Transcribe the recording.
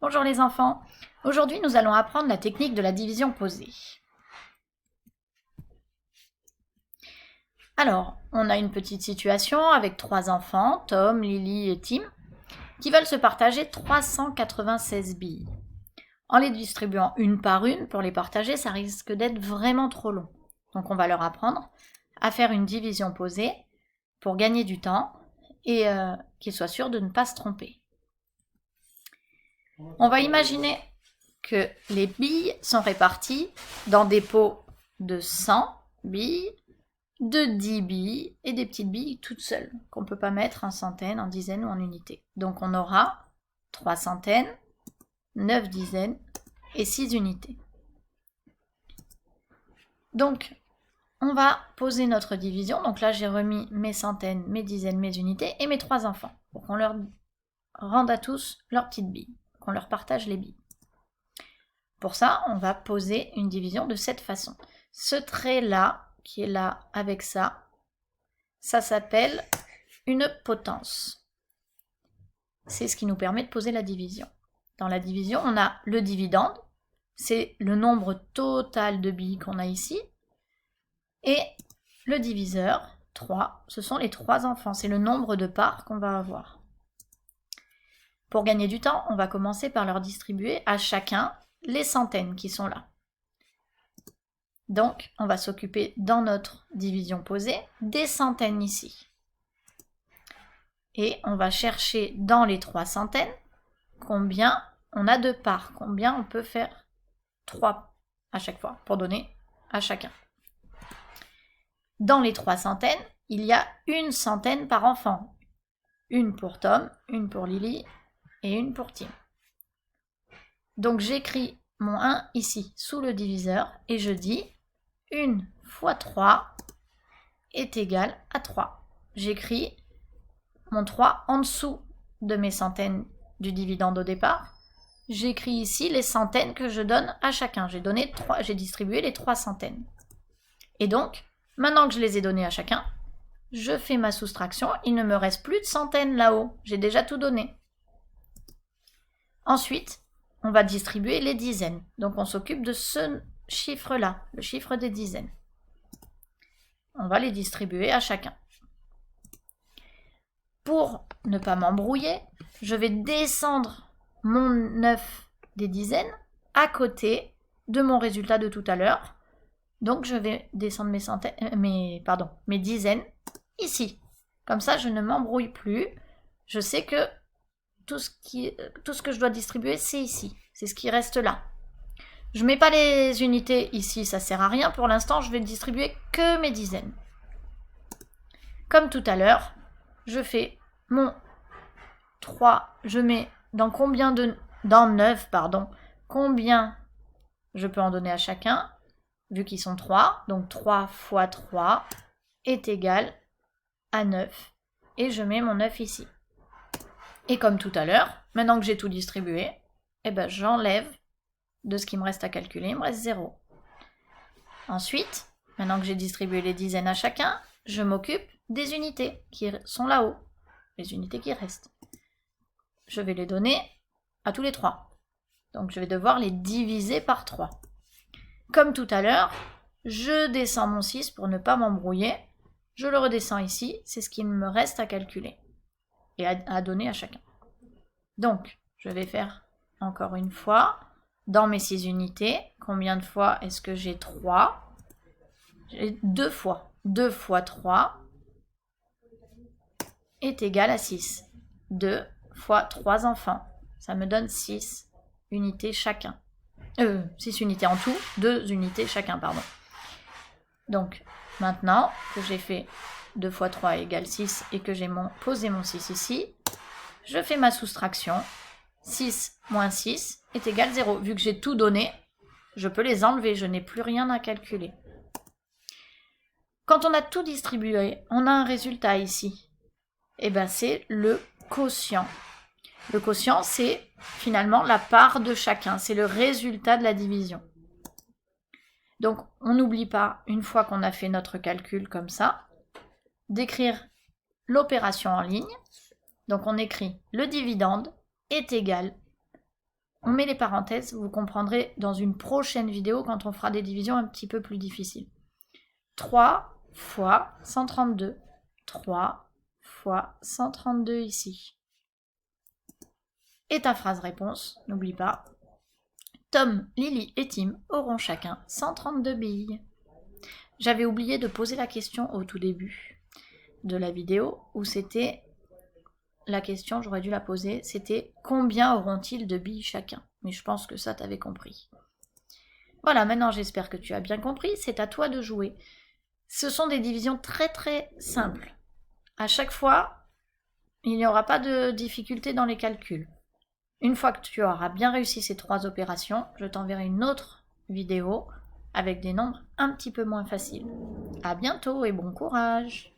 Bonjour les enfants. Aujourd'hui, nous allons apprendre la technique de la division posée. Alors, on a une petite situation avec 3 enfants, Tom, Lily et Tim, qui veulent se partager 396 billes. En les distribuant une par une pour les partager, ça risque d'être vraiment trop long. Donc on va leur apprendre à faire une division posée pour gagner du temps et qu'ils soient sûrs de ne pas se tromper. On va imaginer que les billes sont réparties dans des pots de 100 billes, de 10 billes et des petites billes toutes seules, qu'on ne peut pas mettre en centaines, en dizaines ou en unités. Donc on aura 3 centaines, 9 dizaines et 6 unités. Donc on va poser notre division. Donc là j'ai remis mes centaines, mes dizaines, mes unités et mes 3 enfants, pour qu'on leur rende à tous leurs petites billes, qu'on leur partage les billes. Pour ça, on va poser une division de cette façon. Ce trait-là, qui est là avec ça, ça s'appelle une potence. C'est ce qui nous permet de poser la division. Dans la division, on a le dividende, c'est le nombre total de billes qu'on a ici, et le diviseur, 3, ce sont les 3 enfants, c'est le nombre de parts qu'on va avoir. Pour gagner du temps, on va commencer par leur distribuer à chacun les centaines qui sont là. Donc, on va s'occuper dans notre division posée des centaines ici. Et on va chercher dans les 3 centaines combien on a de parts, combien on peut faire 3 à chaque fois pour donner à chacun. Dans les 3 centaines, il y a une centaine par enfant. Une pour Tom, une pour Lily et une pour Tim. Donc j'écris mon 1 ici sous le diviseur et je dis 1 fois 3 est égal à 3. J'écris mon 3 en dessous de mes centaines du dividende au départ. J'écris ici les centaines que je donne à chacun. J'ai distribué les 3 centaines. Et donc, maintenant que je les ai données à chacun, je fais ma soustraction. Il ne me reste plus de centaines là-haut. J'ai déjà tout donné. Ensuite, on va distribuer les dizaines. Donc on s'occupe de ce chiffre-là, le chiffre des dizaines. On va les distribuer à chacun. Pour ne pas m'embrouiller, je vais descendre mon 9 des dizaines à côté de mon résultat de tout à l'heure. Donc je vais descendre mes dizaines ici. Comme ça, je ne m'embrouille plus. Je sais que tout ce que je dois distribuer, c'est ici. C'est ce qui reste là. Je ne mets pas les unités ici, ça ne sert à rien. Pour l'instant, je vais distribuer que mes dizaines. Comme tout à l'heure, je fais mon 3. Je mets dans 9, combien je peux en donner à chacun, vu qu'ils sont 3. Donc 3 fois 3 est égal à 9. Et je mets mon 9 ici. Et comme tout à l'heure, maintenant que j'ai tout distribué, j'enlève de ce qui me reste à calculer, il me reste 0. Ensuite, maintenant que j'ai distribué les dizaines à chacun, je m'occupe des unités qui sont là-haut, les unités qui restent. Je vais les donner à tous les 3. Donc je vais devoir les diviser par 3. Comme tout à l'heure, je descends mon 6 pour ne pas m'embrouiller. Je le redescends ici, c'est ce qu'il me reste à calculer et à donner à chacun. Donc, je vais faire encore une fois, dans mes 6 unités, combien de fois est-ce que j'ai 3 ? J'ai 2 fois. 2 fois 3 est égal à 6. 2 fois 3 enfants, ça me donne 6 unités chacun. 6 unités en tout, 2 unités chacun, pardon. Donc, maintenant que j'ai fait 2 fois 3 égale 6 et que j'ai posé mon 6 ici, je fais ma soustraction. 6 moins 6 est égal à 0. Vu que j'ai tout donné, je peux les enlever. Je n'ai plus rien à calculer. Quand on a tout distribué, on a un résultat ici. C'est le quotient. Le quotient, c'est finalement la part de chacun. C'est le résultat de la division. Donc, on n'oublie pas, une fois qu'on a fait notre calcul comme ça, d'écrire l'opération en ligne. Donc, on écrit le dividende est égal On met les parenthèses, vous comprendrez dans une prochaine vidéo quand on fera des divisions un petit peu plus difficiles. 3 fois 132. 3 fois 132 ici. Et ta phrase réponse, n'oublie pas. Tom, Lily et Tim auront chacun 132 billes. J'avais oublié de poser la question au tout début de la vidéo où c'était la question, j'aurais dû la poser, c'était combien auront-ils de billes chacun? Mais je pense que ça t'avais compris. Voilà, maintenant j'espère que tu as bien compris, c'est à toi de jouer. Ce sont des divisions très très simples. À chaque fois, il n'y aura pas de difficulté dans les calculs. Une fois que tu auras bien réussi ces 3 opérations, je t'enverrai une autre vidéo avec des nombres un petit peu moins faciles. À bientôt et bon courage!